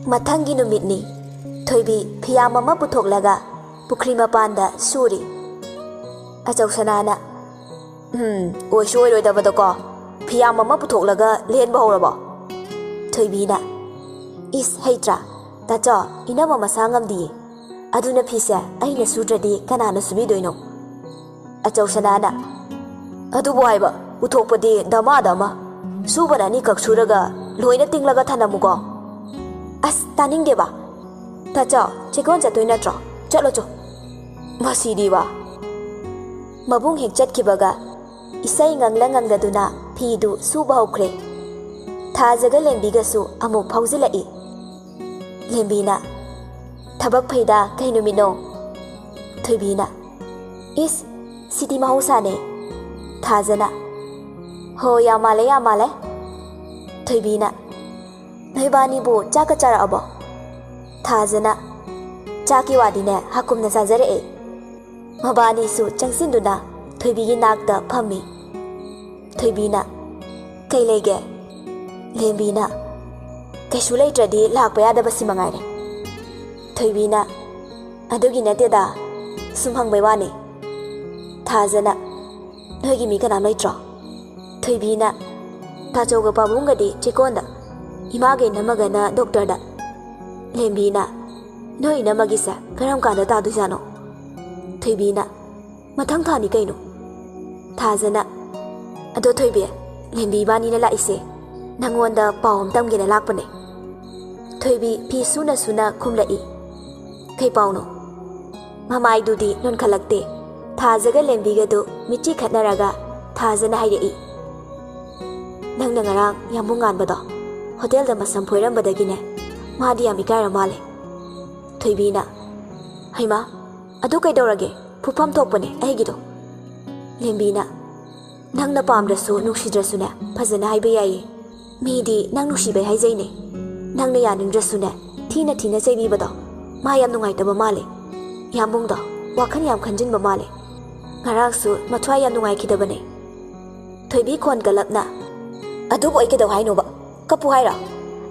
Mathangi numitni thoibi phiyam ama puthoklaga pukri mapanda suri achausanana oisoi roidabado ko phiyam ama puthoklaga lenba horabo thoibi na is heitra tacho inama masangam di aduna phisa aina sudradi kanana subidoino achausanana adu boiba uthokpadi dama dama subana ni kaksuraga loina tinglaga thanamuko as taning deba tacho chekon chatoi natro chalo cho masidi ba mabung hek chatkibaga isai ngangla ngangdaduna phidu suba hokre thajaga lembiga su amuk phaujilai lembina thabak phaida kainumino thoibina is siti mahusane thajana ho ya male thoibina noibani bu chaka chara abo thajana chaki wadine hakumna sajare e mabani su changsinduna thoibigi nakta phami thoibina kailege lembina kaisu leitradi lakpa yadaba simangaire thoibina adugi nateda sumhangbai wani thajana noigi mi kana leitro thoibina tachoga pabungadi chekonda image namagana doctor da lembina noi namagisa karam kanda ta dujano thoibina mathang thani kaino thajana ado thoibe lembi bani na laise nangonda pawm tamgena lakpane thoibi phi suna suna khumlai kai pawno mamai dudi non khalakte thajaga lembiga do michi khatnaraga thajana haidei nangna ngarang yamungan bado hotel da masam phoiram badagine madi yami kaira male thoibina haima adu kai dorage phupam thokpane aigido lembina nangna pamdrasu nuksidrasu ne phajana haiba yayi midi nang nuksibai haijaine nangna yaningdrasu ne thina chaibi bado ma yam nungai taba male yamungdo wakhan yam khanjinba male ngaraksu mathwai yam nungai khidabane thoibi khon galapna adu boi ke do haino ba kapu haira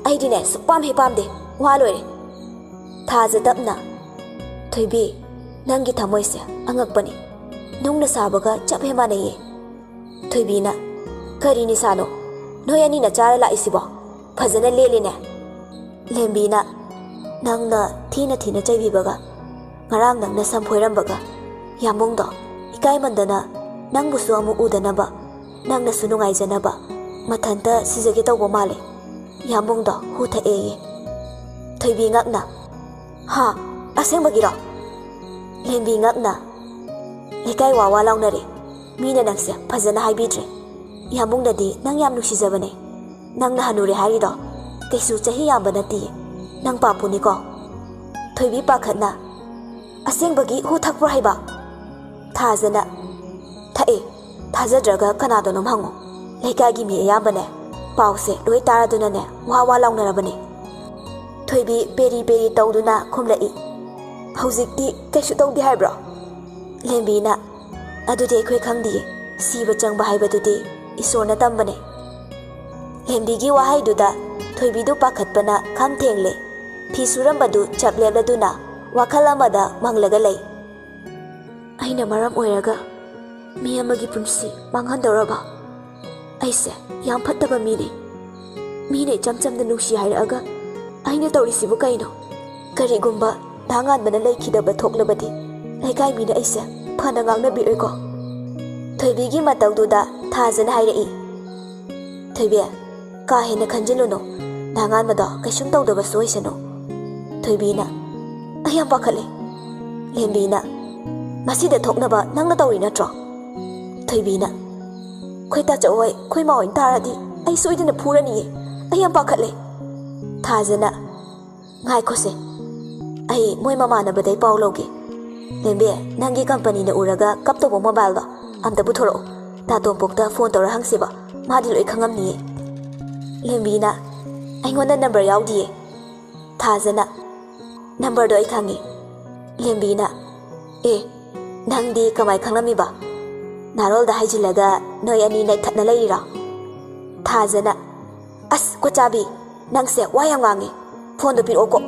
aidine supam he pamde wa loire thaja tapna thoibi nangi thamoise angakpani nungna sabaga chaphe manaye thoibina karini sano noyani na chara la isibo phajana leline lembina nangna thina chaibibaga ngarang nangna samphoirambaga yamungdo ikai mandana nangbusu amu udanaba nangna sunungai janaba mathanta sijage tawbo male yamungdo hu tha e thoibi ngakna ha asengbagiro lembi ngakna lekai wawa launare mina nangse phajana haibidre yamungdadi nang yam nuksijabane nangna hanure harido kaisu chahi yamba nati nang papuni ko thoibi pakhatna asengbagi hu thakpro haiba thajana thae thajadraga kanado nom hango lekai mi ayambane pause loi taraduna ne wawa launarabane thoibi peri tawduna khumlai hawjikti kaisu tawdi haibro lembina adudi khoi khangdi siba changba haibadudi isorna tambane lembigi wahai duda thoibi du pakhatpana kham thengle phi surambadu chaplebladuna wakhalamada manglaga lei aina maram oiraga mi amagi punsi manghandoraba aise yam phattaba mine chamchamda nuksi hairaga aina tawrisibu kaino karigumba dangan bana lekhidaba thoklabadi lekai mina aise phana ngangna biroiko thoibigi matawduda thajana hairei thoibe ka hena khanjiluno dangan bada kaisum tawdaba soisano thoibina ayam pakhale lembina masida thoknaba nangna tawri natro thoibina khoita chawai khoi ma oin taradi ai soidina phurani ayam pakhale thajana ngai khose ai moi mama na badai pawloge lembe nangi company na uraga kaptobo mobile do amta buthoro ta tompokta phone tora hangsiba madi loi khangamni lembina aingona number yaudi thajana number do ai khangi lembina nangdi kamai khanglami ba narol da haijilaga noi ani nai thatna leira thajana as ko chabi nangse wayam wangi ꯐꯣꯟꯗꯨ ꯄꯤꯔꯛꯑꯣꯀꯣ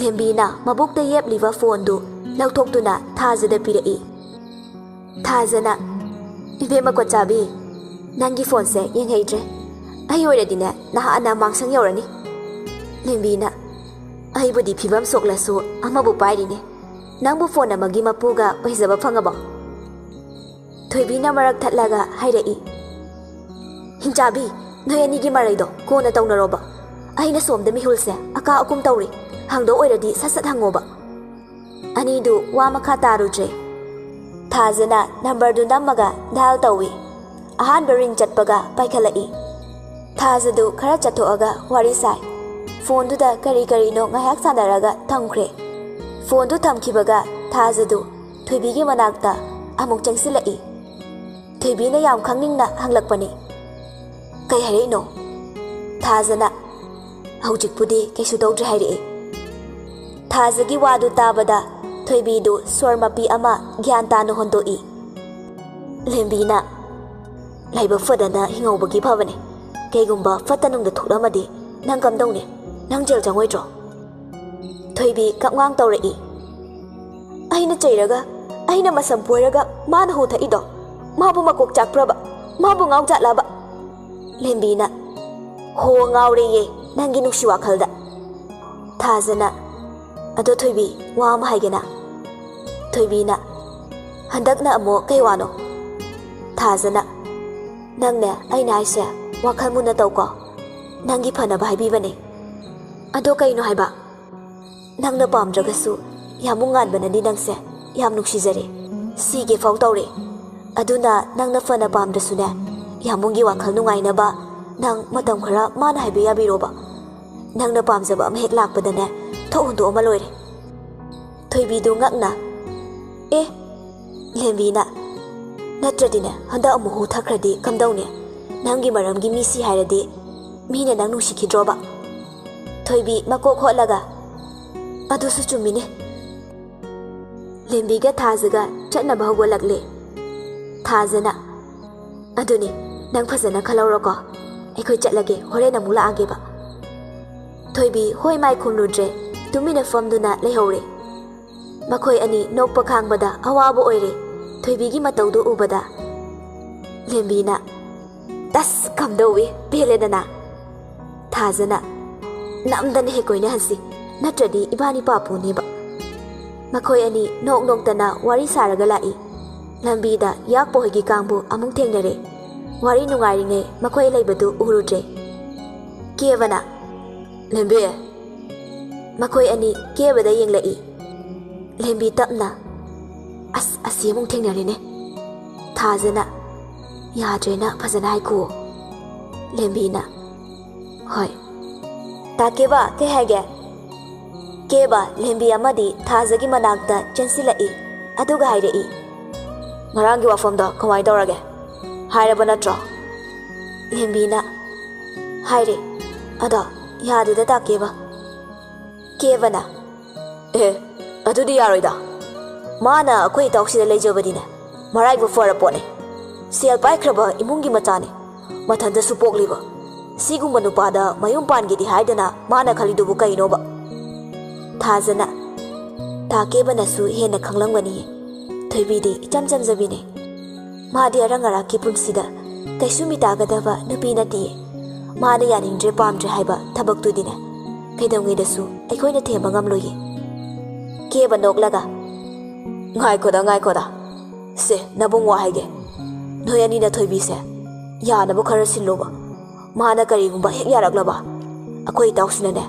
ꯂꯦꯝꯕꯤꯅ ꯃꯕꯨꯛꯇ ꯌꯦꯞꯂꯤꯕ ꯐꯣꯟꯗꯨ ꯂꯧꯊꯣꯛꯇꯨꯅ ꯊꯥꯖꯗ ꯄꯤꯔꯛꯏ ꯊꯥꯖꯅ ꯏꯕꯦꯝꯃ ꯀꯣꯠꯆꯥꯕꯤ ꯅꯪꯒꯤ ꯐꯣꯟꯁꯦ ꯌꯦꯡꯍꯩꯗ꯭ꯔꯦ ꯑꯩ ꯑꯣꯏꯔꯗꯤꯅꯦ ꯅꯍꯥꯟꯅ ꯃꯥꯡꯁꯪ ꯌꯧꯔꯅꯤ ꯂꯦꯝꯕꯤꯅ ꯑꯩꯕꯨꯗꯤ ꯐꯤꯕꯝ ꯁꯣꯛꯂꯁꯨ ꯑꯃꯕꯨ ꯄꯥꯏꯔꯤꯅꯦ ꯅꯪꯕꯨ ꯐꯣꯟ ꯑꯃꯒꯤ ꯃꯄꯨꯒ ꯑꯣꯏꯖꯕ ꯐꯪꯉꯕꯣ ꯊꯣꯏꯕꯤꯅ ꯃꯔꯛ ꯊꯠꯂꯒ ꯍꯥꯏꯔꯛꯏ ꯍꯤꯡꯆꯥꯕꯤ ꯅꯣꯏ ꯑꯅꯤꯒꯤ ꯃꯔꯩꯗꯣ ꯀꯣꯟꯅ ꯇꯧꯅꯔꯣꯕ ꯑꯩꯅ ꯁꯣꯝꯗ ꯃꯤꯍꯨꯜꯁꯦ ꯑꯀꯥ ꯑꯀꯨꯝ ꯇꯧꯔꯤ ꯍꯪꯗꯣ ꯑꯣꯏꯔꯗꯤ ꯁꯠ ꯁꯠ ꯍꯪꯉꯣꯕ ꯑꯅꯤꯗꯨ ꯋꯥ ꯃꯈꯥ ꯇꯥꯔꯨꯗ꯭ꯔꯦ ꯊꯥꯖꯅ ꯅꯝꯕꯔꯗꯨ ꯅꯝꯃꯒ ꯗꯥꯏꯜ ꯇꯧꯏ ꯑꯍꯥꯟꯕ ꯔꯤꯡ ꯆꯠꯄꯒ ꯄꯥꯏꯈꯠꯂꯛꯏ ꯊꯥꯖꯗꯨ ꯈꯔ ꯆꯠꯊꯣꯛꯑꯒ ꯋꯥꯔꯤ ꯁꯥꯏ ꯐꯣꯟꯗꯨꯗ ꯀꯔꯤ ꯀꯔꯤꯅꯣ ꯉꯥꯏꯍꯥꯛ ꯁꯥꯟꯅꯔꯒ ꯊꯝꯈ꯭ꯔꯦ ꯐꯣꯟꯗꯨ ꯊꯝꯈꯤꯕꯒ ꯊꯥꯖꯗꯨ ꯊꯣꯏꯕꯤꯒꯤ ꯃꯅꯥꯛꯇ ꯑꯃꯨꯛ ꯆꯪꯁꯤꯜꯂꯛꯏ ꯊꯣꯏꯕꯤꯅ ꯌꯥꯝ ꯈꯪꯅꯤꯡꯅ ꯍꯪꯂꯛꯄꯅꯤ ꯀꯩ ꯍꯥꯏꯔꯛꯏꯅꯣ ꯊꯥꯖꯅ ꯍꯧꯖꯤꯛꯄꯨꯗꯤ ꯀꯩꯁꯨ ꯇꯧꯗ꯭ꯔꯦ ꯍꯥꯏꯔꯛꯏ ꯊꯥꯖꯒꯤ ꯋꯥꯗꯨ ꯇꯥꯕꯗ ꯊꯣꯏꯕꯤꯗꯨ ꯁ꯭ꯋꯔ ꯃꯄꯤ ꯑꯃ ꯒ꯭ꯌꯥꯟ ꯇꯥꯅ ꯍꯣꯟꯗꯣꯛꯏ ꯂꯦꯝꯕꯤꯅ ꯂꯥꯏꯕꯛ ꯐꯗꯅ ꯍꯤꯡꯍꯧꯕꯒꯤ ꯐꯕꯅꯦ ꯀꯩꯒꯨꯝꯕ ꯐꯠꯇ ꯅꯨꯡꯗ ꯊꯣꯛꯂꯝꯃꯗꯤ ꯅꯪ ꯀꯝꯗꯧꯅꯤ ꯅꯪ ꯖꯦꯜ ꯆꯪꯉꯣꯏꯗ꯭ꯔꯣ ꯊꯣꯏꯕꯤ ꯀꯞꯉꯥꯡ ꯇꯧꯔꯛꯏ ꯑꯩꯅ ꯆꯩꯔꯒ ꯑꯩꯅ ꯃꯁꯝ ꯄꯣꯏꯔꯒ ꯃꯥꯅ ꯍꯨ ꯊꯛꯏꯗꯣ ꯃꯥꯕꯨ ꯃꯀꯣꯛ ꯆꯥꯛꯄ꯭ꯔꯕ ꯃꯥꯕꯨ ꯉꯥꯎꯖꯥꯠꯂꯕ ꯂꯦꯝꯕꯤꯅ ꯍꯣ ꯉꯥꯎꯔꯦꯌꯦ ꯅꯪꯒꯤ ꯅꯨꯡꯁꯤ ꯋꯥꯈꯜꯗ ꯊꯥꯖꯅ ꯑꯗꯣ ꯊꯣꯏꯕꯤ ꯋꯥ ꯑꯃ ꯍꯥꯏꯒꯦꯅ ꯊꯣꯏꯕꯤꯅ ꯍꯟꯗꯛꯅ ꯑꯃꯨꯛ ꯀꯩ ꯋꯥꯅꯣ ꯊꯥꯖꯅ ꯅꯪꯅꯦ ꯑꯩꯅ ꯍꯥꯏꯁꯦ ꯋꯥꯈꯜ ꯃꯨꯟꯅ ꯇꯧꯀꯣ ꯅꯪꯒꯤ ꯐꯅꯕ ꯍꯥꯏꯕꯤꯕꯅꯦ ꯑꯗꯣ ꯀꯩꯅꯣ ꯍꯥꯏꯕ ꯅꯪꯅ ꯄꯥꯝꯗ꯭ꯔꯒꯁꯨ ꯌꯥꯝꯃꯨꯛ ꯉꯥꯟꯕꯅꯗꯤ ꯅꯪꯁꯦ ꯌꯥꯝ ꯅꯨꯡꯁꯤꯖꯔꯦ ꯁꯤꯒꯦ ꯐꯥꯎ ꯇꯧꯔꯦ ꯑꯗꯨꯅ ꯅꯪꯅ ꯐꯅ ꯄꯥꯝꯗ꯭ꯔꯁꯨꯅꯦ ꯌꯥꯝꯃꯨꯡꯒꯤ ꯋꯥꯈꯜ ꯅꯨꯡꯉꯥꯏꯅꯕ ꯅꯪ ꯃꯇꯝ ꯈꯔ ꯃꯥꯅ ꯍꯥꯏꯕ ꯌꯥꯕꯤꯔꯣꯕ ꯅꯪꯅ ꯄꯥꯝꯖꯕ ꯑꯃ ꯍꯦꯛ ꯂꯥꯛꯄꯗꯅꯦ ꯊꯣꯛ ꯍꯨꯟꯗꯣꯛꯑꯃ ꯂꯣꯏꯔꯦ ꯊꯣꯏꯕꯤꯗꯨ ꯉꯛꯅ ꯑꯦ ꯂꯦꯝꯕꯤꯅ ꯅꯠꯇ꯭ꯔꯗꯤꯅꯦ ꯍꯟꯗꯛ ꯑꯃꯨꯛ ꯍꯨ ꯊꯛꯈ꯭ꯔꯗꯤ ꯀꯝꯗꯧꯅꯤ ꯅꯪꯒꯤ ꯃꯔꯝꯒꯤ ꯃꯤꯁꯤ ꯍꯥꯏꯔꯗꯤ ꯃꯤꯅ ꯅꯪ ꯅꯨꯡꯁꯤꯈꯤꯗ꯭ꯔꯣꯕ ꯊꯣꯏꯕꯤ ꯃꯀꯣꯛ ꯍꯣꯠꯂꯒ ꯑꯗꯨꯁꯨ ꯆꯨꯝꯃꯤꯅꯦ ꯂꯦꯝꯕꯤꯒ ꯊꯥꯖꯒ ꯆꯠꯅꯕ ꯍꯧꯒꯠꯂꯛꯂꯦ ꯊꯥꯖꯅ ꯑꯗꯨꯅꯤ ꯅꯪ ꯐꯖꯅ ꯈꯜꯍꯧꯔꯣꯀꯣ ꯑꯩꯈꯣꯏ ꯆꯠꯂꯒꯦ ꯍꯣꯔꯦꯟ ꯑꯃꯨꯛ ꯂꯥꯛꯑꯒꯦꯕ ꯊꯣꯏꯕꯤ ꯍꯣꯏ ꯃꯥꯏ ꯈꯨꯝꯂꯨꯗ꯭ꯔꯦ ꯇꯨꯃꯤꯟꯅ ꯐꯝꯗꯨꯅ ꯂꯩꯍꯧꯔꯦ ꯃꯈꯣꯏ ꯑꯅꯤ ꯅꯣꯛꯄ ꯈꯥꯡꯕꯗ ꯑꯋꯥꯕ ꯑꯣꯏꯔꯦ ꯊꯣꯏꯕꯤꯒꯤ ꯃꯇꯧꯗꯨ ꯎꯕꯗ ꯂꯦꯝꯕꯤꯅ ꯇꯁ ꯀꯝꯗꯧꯏ ꯄꯦꯜꯂꯦꯗꯅ ꯊꯥꯖꯅ ꯅꯝꯗꯅ ꯍꯦꯛ ꯀꯣꯏꯅꯍꯟꯁꯤ ꯅꯠꯇ꯭ꯔꯗꯤ ꯏꯕꯥꯅꯤ ꯄꯥꯄꯨꯅꯦꯕ ꯃꯈꯣꯏ ꯑꯅꯤ ꯅꯣꯛ ꯅꯣꯛꯇꯅ ꯋꯥꯔꯤ ꯁꯥꯔꯒ ꯂꯥꯛꯏ ꯂꯝꯕꯤꯗ ꯌꯥꯛꯄ ꯍꯣꯏꯒꯤ ꯀꯥꯡꯕꯨ ꯑꯃꯨꯛ ꯊꯦꯡꯅꯔꯦ ꯋꯥꯔꯤ ꯅꯨꯡꯉꯥꯏꯔꯤꯉꯩ ꯃꯈꯣꯏ ꯂꯩꯕꯗꯨ ꯎꯔꯨꯗ꯭ꯔꯦ ꯀꯦꯕꯅ ꯂꯦꯝꯕꯤ ꯃꯈꯣꯏ ꯑꯅꯤ ꯀꯦꯕꯗ ꯌꯦꯡꯂꯛꯏ ꯂꯦꯝꯕꯤ ꯇꯞꯅ ꯑꯁ ꯑꯁꯤ ꯑꯃꯨꯛ ꯊꯦꯡꯅꯔꯦꯅꯦ ꯊꯥꯖꯅ ꯌꯥꯗ꯭ꯔꯦꯅ ꯐꯖꯅ ꯍꯥꯏꯈꯨꯑꯣ ꯂꯦꯝꯕꯤꯅ ꯍꯣꯏ ꯇꯥꯀꯦꯕ ꯀꯩ ꯍꯥꯏꯒꯦ ꯀꯦꯕ ꯂꯦꯝꯕꯤ ꯑꯃꯗꯤ ꯊꯥꯖꯒꯤ ꯃꯅꯥꯛꯇ ꯆꯦꯟꯁꯤꯜꯂꯛꯏ ꯑꯗꯨꯒ ꯍꯥꯏꯔꯛꯏ ꯉꯔꯥꯡꯒꯤ ꯋꯥꯐꯝꯗꯣ ꯀꯃꯥꯏ ꯇꯧꯔꯒꯦ ꯍꯥꯏꯔꯕ ꯅꯠꯇ꯭ꯔꯣ ꯂꯦꯝꯕꯤꯅ ꯍꯥꯏꯔꯦ ꯑꯗꯣ ꯌꯥꯗꯦꯗ ꯇꯥꯀꯦꯕ ꯀꯦꯕꯅ ꯑꯦ ꯑꯗꯨꯗꯤ ꯌꯥꯔꯣꯏꯗ ꯃꯥꯅ ꯑꯩꯈꯣꯏ ꯏꯇꯥꯎꯁꯤꯗ ꯂꯩꯖꯕꯗꯤꯅꯦ ꯃꯔꯥꯏꯕꯛ ꯐꯔ ꯄꯣꯠꯅꯤ ꯁꯦꯜ ꯄꯥꯏꯈ꯭ꯔꯕ ꯏꯃꯨꯡꯒꯤ ꯃꯆꯥꯅꯤ ꯃꯊꯟꯇꯁꯨ ꯄꯣꯛꯂꯤꯕ ꯁꯤꯒꯨꯝꯕ ꯅꯨꯄꯥꯗ ꯃꯌꯨꯝ ꯄꯥꯟꯒꯦꯗꯤ ꯍꯥꯏꯗꯅ ꯃꯥꯅ ꯈꯜꯂꯤꯗꯨꯕꯨ ꯀꯩꯅꯣꯕ ꯊꯥꯖꯅ ꯇꯥꯀꯦꯕꯅꯁꯨ ꯍꯦꯟꯅ ꯈꯪꯂꯝꯒꯅꯤꯌꯦ ꯊꯣꯏꯕꯤꯗꯤ ꯏꯆꯝ ꯆꯝꯖꯕꯤꯅꯦ ꯃꯥꯗꯤ ꯑꯔꯪ ꯑꯔꯥꯛꯀꯤ ꯄꯨꯟꯁꯤꯗ ꯀꯩꯁꯨ ꯃꯤꯇꯥꯒꯗꯕ ꯅꯨꯄꯤ ꯅꯠꯇꯤꯌꯦ ꯃꯥꯅ ꯌꯥꯅꯤꯡꯗ꯭ꯔꯦ ꯄꯥꯝꯗ꯭ꯔꯦ ꯍꯥꯏꯕ ꯊꯕꯛꯇꯨꯗꯤꯅꯦ ꯀꯩꯗꯧꯉꯩꯗꯁꯨ ꯑꯩꯈꯣꯏꯅ ꯊꯦꯝꯕ ꯉꯝꯂꯣꯏꯌꯦ ꯀꯦꯕ ꯅꯣꯛꯂꯒ ꯉꯥꯏꯈꯣꯗ ꯁꯦ ꯅꯕꯨꯡ ꯋꯥ ꯍꯥꯏꯒꯦ ꯅꯣꯏ ꯑꯅꯤꯅ ꯊꯣꯏꯕꯤꯁꯦ ꯌꯥꯅꯕ ꯈꯔ ꯁꯤꯜꯂꯣꯕ ꯃꯥꯅ ꯀꯔꯤꯒꯨꯝꯕ ꯍꯦꯛ ꯌꯥꯔꯛꯂꯕ ꯑꯩꯈꯣꯏ ꯏꯇꯥꯎꯁꯤꯅꯅꯦ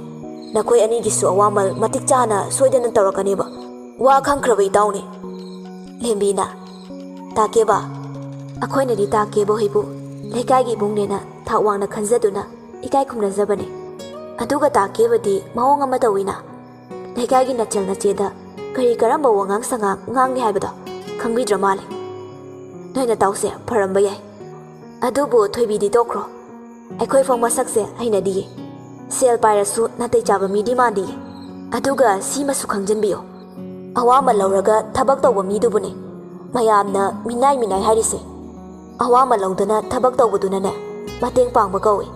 ꯅꯈꯣꯏ ꯑꯅꯤꯒꯤꯁꯨ ꯑꯋꯥꯃꯜ ꯃꯇꯤꯛ ꯆꯥꯅ ꯁꯣꯏꯗꯅ ꯇꯧꯔꯛꯀꯅꯦꯕ ꯋꯥ ꯈꯪꯈ꯭ꯔꯕ ꯏꯇꯥꯎꯅꯤ ꯂꯦꯝꯕꯤꯅ ꯇꯥꯀꯦꯕ ꯑꯩꯈꯣꯏꯅꯗꯤ ꯇꯥꯀꯦꯕ ꯍꯣꯏꯕꯨ ꯂꯩꯀꯥꯏꯒꯤ ꯏꯕꯨꯡꯅꯦꯅ ꯊꯥꯛ ꯋꯥꯡꯅ ꯈꯟꯖꯗꯨꯅ ꯏꯀꯥꯏ ꯈꯨꯝꯅꯖꯕꯅꯦ ꯑꯗꯨꯒ ꯇꯥꯀꯦꯕꯗꯤ ꯃꯑꯣꯡ ꯑꯃ ꯇꯧꯏꯅ ꯂꯩꯀꯥꯏꯒꯤ ꯅꯆꯜ ꯅꯆꯦꯗ ꯀꯔꯤ ꯀꯔꯝꯕ ꯋꯥꯉꯥꯡ ꯁꯉꯥꯡ ꯉꯥꯡꯅꯤ ꯍꯥꯏꯕꯗꯣ ꯈꯪꯕꯤꯗ꯭ꯔ ꯃꯥꯜꯂꯦ ꯅꯣꯏ ꯅꯇꯥꯎꯁꯦ ꯐꯔꯝꯕ ꯌꯥꯏ ꯑꯗꯨꯕꯨ ꯊꯣꯏꯕꯤꯗꯤ ꯇꯣꯛꯈ꯭ꯔꯣ ꯑꯩꯈꯣꯏ ꯐꯥꯎ ꯃꯁꯛꯁꯦ ꯍꯩꯅꯗꯤꯌꯦ ꯁꯦꯜ ꯄꯥꯏꯔꯁꯨ ꯅꯥꯇꯩ ꯆꯥꯕ ꯃꯤꯗꯤ ꯃꯥꯟꯗꯤꯌꯦ ꯑꯗꯨꯒ ꯁꯤꯃꯁꯨ ꯈꯪꯖꯟꯕꯤꯌꯣ ꯑꯋꯥꯃꯟ ꯂꯧꯔꯒ ꯊꯕꯛ ꯇꯧꯕ ꯃꯤꯗꯨꯕꯨꯅꯦ ꯃꯌꯥꯝꯅ ꯃꯤꯅꯥꯏ ꯍꯥꯏꯔꯤꯁꯦ ꯑꯋꯥꯃꯟ ꯂꯧꯗꯅ ꯊꯕꯛ ꯇꯧꯕꯗꯨꯅꯅꯦ ꯃꯇꯦꯡ ꯄꯥꯡꯕ ꯀꯧꯏ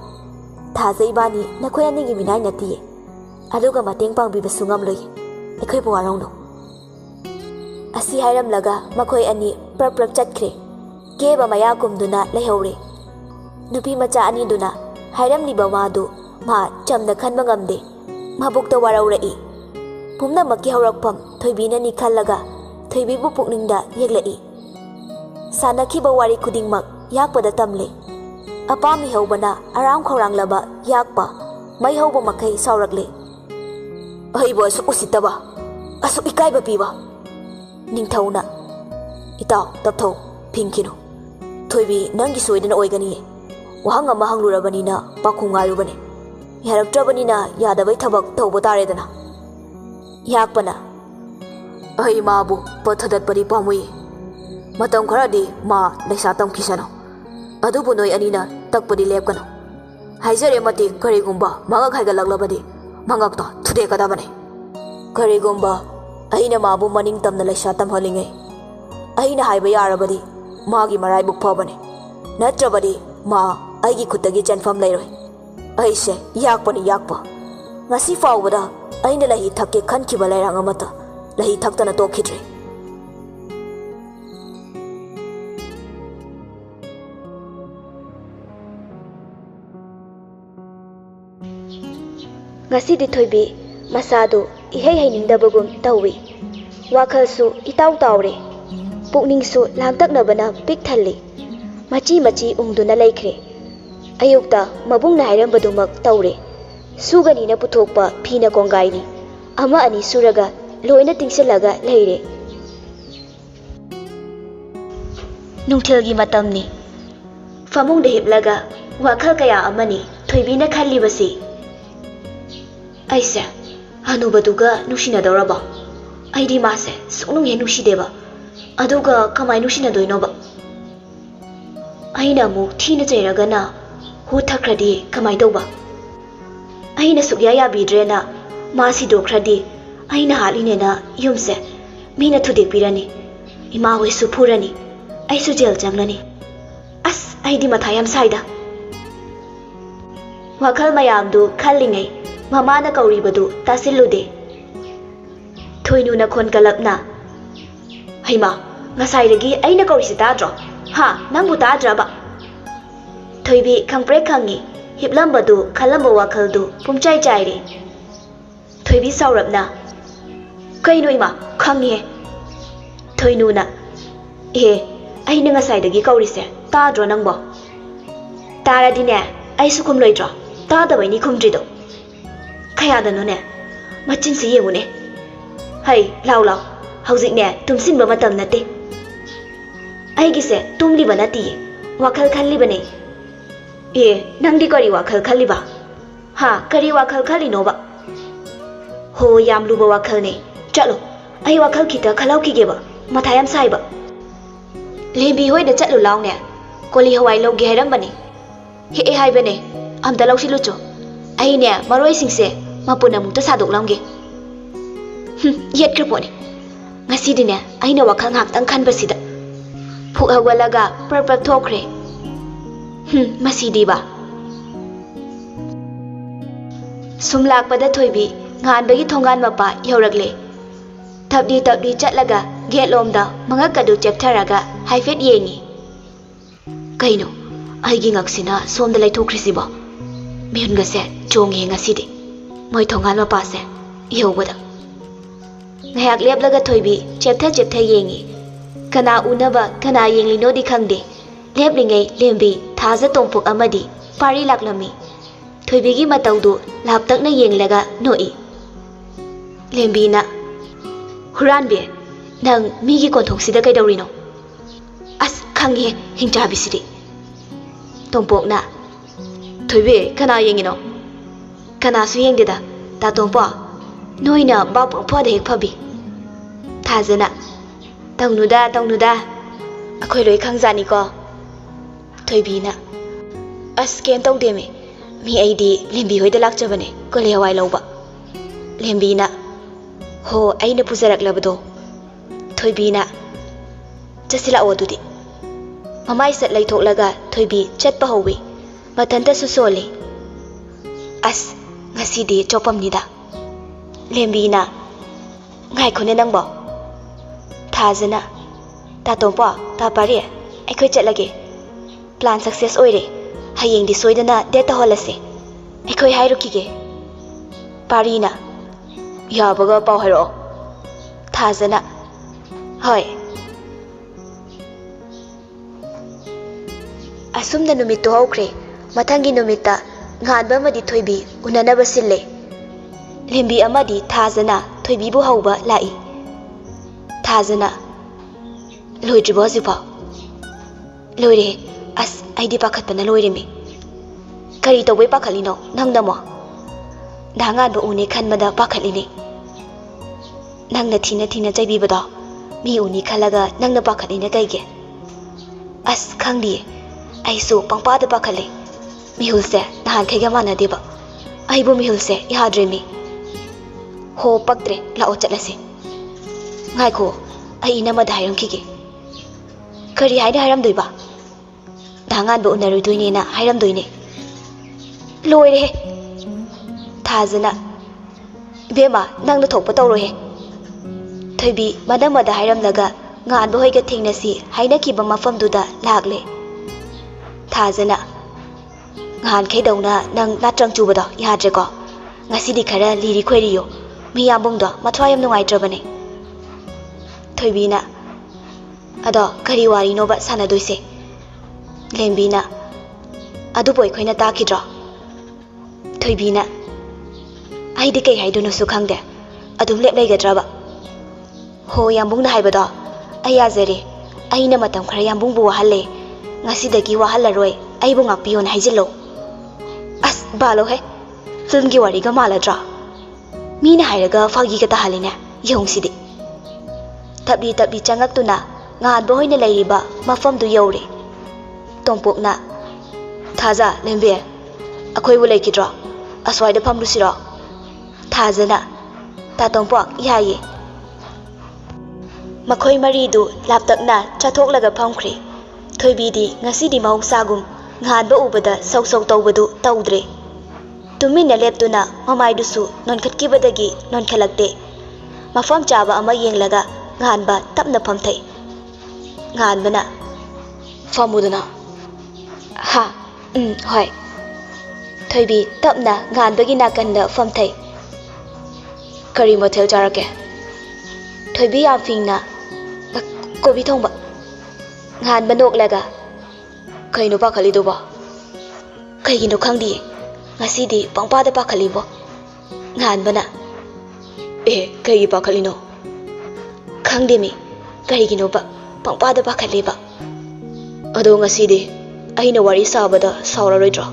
ꯊꯥꯖ ꯏꯕꯥꯅꯤ ꯅꯈꯣꯏ ꯑꯅꯤꯒꯤ ꯃꯤꯅꯥꯏ ꯅꯠꯇꯤꯌꯦ aduga mateng pangbibasu ngamloi akhoi bu warongno asi hairamlaga makhoi ani praprak chatkhre keba maya kumduna leihore nupi macha ani duna hairamliba wadu ma chamna khanba ngamde mabukta waraurei pumna makki haurakpam thoibina ni khallaga thoibibu pukningda yeglei sanakhiba wari khudingmak yakpada tamle apami haubana aram khauranglaba yakpa mai hauba makai saurakle aibo asu usitaba asu ikaiba piba ningthauna itaw tapthau phingkino thoibi nangi soidana oigani wahang ama hanglurabanina pakhungarubane yaraktrabanina yadabai thabak thauba taredana yakpana ai mabu pathadat pari pamui matam kharadi ma leisa tamkisano adubu noi anina takpadi lepkano haijare mati karigumba mangak haigalaglabadi mangak to thude kadabane karigumba aina mabu maning tamna leisa tamhalingai aina haiba yarabadi magi marai buk phabane natrabadi ma aigi khutagi chanfam leiroi aise yakpani yakpa ngasi fawbada aina lahi thakke khankiba lairang amata lahi thaktana tokhidre ngasi di thoibi masadu ihei hainingdabagum tawi wakhalsu itaw tawre pukningsu langtaknabana pik thalli machi machi ungduna laikre ayukta mabungna hairambadumak tawre sugani na puthokpa phina kongaini ama ani suraga loina tingsilaga leire nungthilgi matamni famungda hiplaga wakhal kaya amani thoibina khallibasi aise hanubaduga nushinadoraba aidi mase sunung he nushideba aduga kamai nushinadoinoba aina mu thina chairagana hu thakradi kamai doba aina sukya yabidrena masi dokhradi aina halinena yumse mina thudik pirani ima hoi su phurani aisu jel changlani as aidi mathayam saida wakhal mayamdu khallingai mamana kauribadu tasillude thoinuna khon kalapna haima ngasairagi aina kaurisi tadro ha nangbu tadraba thoibi khangpre khangi hiplambadu khalamba wakhaldu pumchai chaire thoibi saurapna kaino ima khangi thoinuna aina ngasaidagi kaurise tadro nangbo taradine ai sukhum loidro tadabaini khumdrido kayadano machin si yengune hai lau hauzik ne tumsinba matam nate aigise tumliba nati wakhal khalliba ne nangdi kari wakhal khalliba ha kari wakhal khallino ba ho yam luba wakhal ne chalo ai wakhal khita khalau khigeba mathayam saiba lebi hoi da chatlu law ne koli hawai loge hairambani he haibane amda lawsilu cho ai ne maroi singse mapuna mukta sadok lamge yet kripone ngasidine aina wakhal ngaktang khanbasida phuk hawalaga perpek thokre masidi ba sumlakpada thoibi nganbagi thongan mapa yauragle tabdi chatlaga getlomda mangakadu cheptharaga haifet yengi kaino aigi ngaksina somda laithokhrisiba mihungase chonge ngasidi moi thongan mapase yobada ngayak leplaga thoibi cheptha yengi kana unaba kana yenglino di khangde leplingai lembi thaza tongpuk amadi pari laklami thoibigi mataudu laptakna yenglaga noi lembina huranbe nang migi konthong sida kaidawrino as khanghe hingcha bisidi tongpokna thoibe kana yengino kana su yengdeda ta tongpa noina ba pangpha de hek phabi thazana tangnuda akhoi loi khangjani ko thoibina as ken tawde me mi aidi lembi hoida lakchabane ko lehawai loba lembina ho aina pujarak labado thoibina chasila odudi mamai sat laithok laga thoibi chatpa howi matanta su sole as ngasidi chopam nida ꯂꯦꯝꯕꯤꯅ ꯉꯥꯏꯈꯣꯅꯦ ꯅꯪꯕꯣ ꯊꯥꯖꯅ ꯇꯥꯇꯣꯝꯄꯣ ꯇꯥ ꯄꯥꯔꯤ ꯑꯩꯈꯣꯏ ꯆꯠꯂꯒꯦ plan success ꯑꯣꯏꯔꯦ ꯍꯌꯦꯡꯗꯤ ꯁꯣꯏꯗꯅ date ꯇꯧꯍꯜꯂꯁꯦ ꯑꯩꯈꯣꯏ ꯍꯥꯏꯔꯨꯈꯤꯒꯦ ꯄꯥꯔꯤꯅ ꯌꯥꯕꯒ ꯄꯥꯎ ꯍꯥꯏꯔꯛꯑꯣ ꯊꯥꯖꯅ ꯍꯣꯏ ꯑꯁꯨꯝꯅ ꯅꯨꯃꯤꯠꯇꯨ ꯍꯧꯈ꯭ꯔꯦ ꯃꯊꯪꯒꯤ ꯅꯨꯃꯤꯠꯇ ꯉꯥꯟꯕ ꯑꯃꯗꯤ ꯊꯣꯏꯕꯤ ꯎꯅꯅꯕ ꯁꯤꯜꯂꯦ ꯂꯦꯝꯕꯤ ꯑꯃꯗꯤ ꯊꯥꯖꯅ ꯊꯣꯏꯕꯤꯕꯨ ꯍꯧꯕ ꯂꯥꯛꯏ ꯊꯥꯖꯅ ꯂꯣꯏꯗ꯭ꯔꯤꯕꯣ ꯍꯧꯖꯤꯛꯐꯥꯎ ꯂꯣꯏꯔꯦ ꯑꯁ ꯑꯩꯗꯤ ꯄꯥꯈꯠꯄꯅ ꯂꯣꯏꯔꯦꯃꯤ ꯀꯔꯤ ꯇꯧꯕꯩ ꯄꯥꯈꯠꯂꯤꯅꯣ ꯅꯪꯅꯃꯣ ꯉꯥꯟꯕ ꯎꯅꯤ ꯈꯟꯕꯗ ꯄꯥꯈꯠꯂꯤꯅꯦ ꯅꯪꯅ ꯊꯤꯅ ꯊꯤꯅ ꯆꯩꯕꯤꯕꯗꯣ ꯃꯤ ꯎꯅꯤ ꯈꯜꯂꯒ ꯅꯪꯅ ꯄꯥꯈꯠꯂꯤꯅ ꯀꯩꯒꯤ ꯑꯁ ꯈꯪꯗꯤꯌꯦ ꯑꯩꯁꯨ ꯄꯪꯄꯥꯗ ꯄꯥꯈꯠꯂꯦ ꯃꯤꯍꯨꯜꯁꯦ ꯅꯍꯥꯟꯈꯩꯒ ꯃꯥꯟꯅꯗꯦꯕ ꯑꯩꯕꯨ ꯃꯤꯍꯨꯜꯁꯦ ꯌꯥꯗ꯭ꯔꯦꯃꯤ ꯍꯣ ꯄꯛꯇ꯭ꯔꯦ ꯂꯥꯛꯑꯣ ꯆꯠꯂꯁꯤ ꯉꯥꯏꯈꯣ ꯑꯩ ꯏꯅꯝꯃꯗ ꯍꯥꯏꯔꯝꯈꯤꯒꯦ ꯀꯔꯤ ꯍꯥꯏꯅ ꯍꯥꯏꯔꯝꯗꯣꯏꯕ ꯉꯥꯟꯕ ꯎꯅꯔꯣꯏꯗꯣꯏꯅꯦꯅ ꯍꯥꯏꯔꯝꯗꯣꯏꯅꯦ ꯂꯣꯏꯔꯦꯍꯦ ꯊꯥꯖꯅ ꯏꯕꯦꯝꯃ ꯅꯪꯅ ꯊꯣꯛꯄ ꯇꯧꯔꯣꯍꯦ ꯊꯣꯏꯕꯤ ꯃꯅꯝꯃꯗ ꯍꯥꯏꯔꯝꯂꯒ ꯉꯥꯟꯕ ꯍꯣꯏꯒ ꯊꯦꯡꯅꯁꯤ ꯍꯥꯏꯅꯈꯤꯕ ꯃꯐꯝꯗꯨꯗ ꯂꯥꯛꯂꯦ ꯊꯥꯖꯅ ꯅꯍꯥꯟꯈꯩꯗꯧꯅ ꯅꯪ ꯅꯥꯇ꯭ꯔꯪ ꯆꯨꯕꯗꯣ ꯌꯥꯗ꯭ꯔꯦꯀꯣ ꯉꯁꯤꯗꯤ ꯈꯔ ꯂꯤꯔꯤ ꯈꯣꯏꯔꯤꯌꯣ ꯃꯤ ꯌꯥꯝꯕꯨꯡꯗꯣ ꯃꯊ꯭ꯋꯥꯏ ꯌꯥꯝ ꯅꯨꯡꯉꯥꯏꯇ꯭ꯔꯕꯅꯦ ꯊꯣꯏꯕꯤꯅ ꯑꯗꯣ ꯀꯔꯤ ꯋꯥꯔꯤꯅꯣꯕ ꯁꯥꯟꯅꯗꯣꯏꯁꯦ ꯂꯦꯝꯕꯤꯅ ꯑꯗꯨꯕꯨ ꯑꯩꯈꯣꯏꯅ ꯇꯥꯈꯤꯗ꯭ꯔꯣ ꯊꯣꯏꯕꯤꯅ ꯑꯩꯗꯤ ꯀꯩ ꯍꯥꯏꯗꯣꯏꯅꯣꯁꯨ ꯈꯪꯗꯦ ꯑꯗꯨꯝ ꯂꯦꯞ ꯂꯩꯒꯗ꯭ꯔꯕ ꯍꯣ ꯌꯥꯝꯕꯨꯡꯅ ꯍꯥꯏꯕꯗꯣ ꯑꯩ ꯌꯥꯖꯔꯦ ꯑꯩꯅ ꯃꯇꯝ ꯈꯔ ꯌꯥꯝꯕꯨꯡꯕꯨ ꯋꯥꯍꯜꯂꯦ ꯉꯁꯤꯗꯒꯤ ꯋꯥꯍꯜꯂꯔꯣꯏ ꯑꯩꯕꯨ ꯉꯥꯛꯄꯤꯌꯣꯅ ꯍꯥꯏꯖꯤꯜꯂꯣ ꯑꯁ ꯕꯥꯜꯂꯣꯍꯦ ꯐꯤल्मꯒꯤ ꯋꯥꯔꯤꯒ ꯃꯥꯜꯂꯗ꯭ꯔꯣ ꯃꯤꯅ ꯍꯥꯏꯔꯒ ꯐꯥꯒꯤꯒ ꯇꯥꯍꯜꯂꯤꯅꯦ ꯌꯦꯡꯁꯤꯗꯤ ꯇꯞꯂꯤ ꯇꯞꯂꯤ ꯆꯪꯉꯛꯇꯨꯅ ꯉꯥꯟꯕ ꯍꯣꯏꯅ ꯂꯩꯔꯤꯕ ꯃꯐꯝꯗꯨ ꯌꯧꯔꯦ ꯇꯣꯝꯄꯣꯛꯅ ꯊꯥꯖ ꯂꯦꯝꯕꯤ ꯑꯩꯈꯣꯏꯕꯨ ꯂꯩꯈꯤꯗ꯭ꯔꯣ ꯑꯁ꯭ꯋꯥꯏꯗ ꯐꯝꯂꯨꯁꯤꯔꯣ ꯊꯥꯖꯅ ꯇꯥꯇꯣꯝꯄꯣꯛ ꯌꯥꯏꯌꯦ ꯃꯈꯣꯏ ꯃꯔꯤꯗꯨ ꯂꯥꯞꯇꯛꯅ ꯆꯠꯊꯣꯛꯂꯒ ꯐꯝꯈ꯭ꯔꯦ ꯊꯣꯏꯕꯤꯗꯤ ꯉꯁꯤꯗꯤ ꯃꯍꯧꯁꯥꯒꯨꯝ ꯉꯥꯟꯕ ꯎꯕꯗ ꯁꯧ ꯁꯧ ꯇꯧꯕꯗꯨ ꯇꯧꯗ꯭ꯔꯦ ꯇꯨꯃꯤꯟꯅ ꯂꯦꯞꯇꯨꯅ ꯃꯃꯥꯏꯗꯨꯁꯨ ꯅꯣꯟꯈꯠꯈꯤꯕꯗꯒꯤ ꯅꯣꯟꯈꯠꯂꯛꯇꯦ ꯃꯐꯝ ꯆꯥꯕ ꯑꯃ ꯌꯦꯡꯂꯒ ꯉꯥꯟꯕ ꯇꯞꯅ ꯐꯝꯊꯩ ꯉꯥꯟꯕꯅ ꯐꯝꯃꯨꯗꯅ ꯍꯥ ꯍꯣꯏ ꯊꯣꯏꯕꯤ ꯇꯞꯅ ꯉꯥꯟꯕꯒꯤ ꯅꯥꯀꯟꯗ ꯐꯝꯊꯩ ꯀꯔꯤ ꯃꯊꯦꯜ ꯆꯥꯔꯛꯀꯦ ꯊꯣꯏꯕꯤ ꯌꯥꯝ ꯐꯤꯡꯅ ꯀꯣꯕꯤ ꯊꯣꯡꯕ ꯉꯥꯟꯕ ꯅꯣꯛꯂꯒ ꯀꯩꯅꯣ ꯄꯥꯈꯠꯂꯤꯗꯨꯕꯣ ꯀꯩꯒꯤꯅꯣ ꯈꯪꯗꯤꯌꯦ ꯉꯁꯤꯗꯤ ꯄꯪꯄꯥꯗ ꯄꯥꯈꯠꯂꯤꯕꯣ ꯉꯥꯟꯕꯅ ꯀꯩꯒꯤ ꯄꯥꯈꯠꯂꯤꯅꯣ ꯈꯪꯗꯦꯃꯤ ꯀꯔꯤꯒꯤꯅꯣꯕ ꯄꯪꯄꯥꯗ ꯄꯥꯈꯠꯂꯤꯕ ꯑꯗꯣ ꯉꯁꯤꯗꯤ ꯑꯩꯅ ꯋꯥꯔꯤ ꯁꯥꯕꯗ ꯁꯥꯎꯔꯔꯣꯏꯗ꯭ꯔꯣ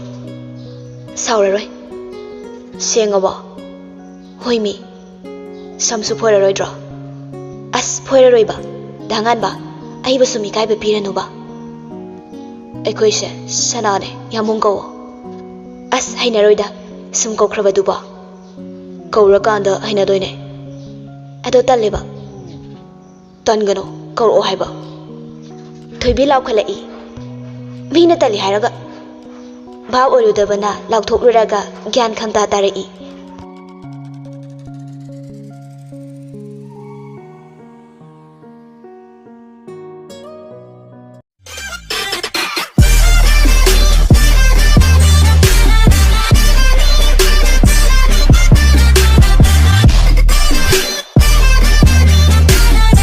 ꯁꯥꯎꯔꯔꯣꯏ ꯁꯦꯡꯉꯕꯣ ꯍꯣꯏꯃꯤ ꯁꯝꯁꯨ ꯐꯣꯏꯔꯔꯣꯏꯗ꯭ꯔꯣ ꯑꯁ ꯐꯣꯏꯔꯔꯣꯏꯕ ꯉꯥꯟꯕ ꯑꯩꯕꯨ ꯁꯨꯝ ꯏꯀꯥꯏꯕ ꯄꯤꯔꯅꯨꯕ ꯑꯩꯈꯣꯏꯁꯦ ꯁꯅꯥꯅꯦ ꯌꯥꯝꯕꯨꯡ ꯀꯧꯋꯣ ꯑꯁ ꯍꯩꯅꯔꯣꯏꯗ ꯁꯨꯝ ꯀꯧꯈ꯭ꯔꯕꯗꯨꯕꯣ ꯀꯧꯔꯀꯥꯟꯗ ꯍꯩꯅꯗꯣꯏꯅꯦ ꯑꯗꯣ ꯇꯜꯂꯦꯕ ꯇꯟꯒꯅꯣ ꯀꯧꯔꯛꯑꯣ ꯍꯥꯏꯕ ꯊꯣꯏꯕꯤ ꯂꯥꯎꯈꯠꯂꯛꯏ ꯃꯤꯅ ꯇꯜꯂꯤ ꯍꯥꯏꯔꯒ ꯚꯥꯞ ꯑꯣꯏꯔꯨꯗꯕꯅ ꯂꯥꯎꯊꯣꯛꯂꯨꯔꯒ ꯒ꯭ꯌꯥꯟ ꯈꯪꯇꯥ ꯇꯥꯔꯛꯏ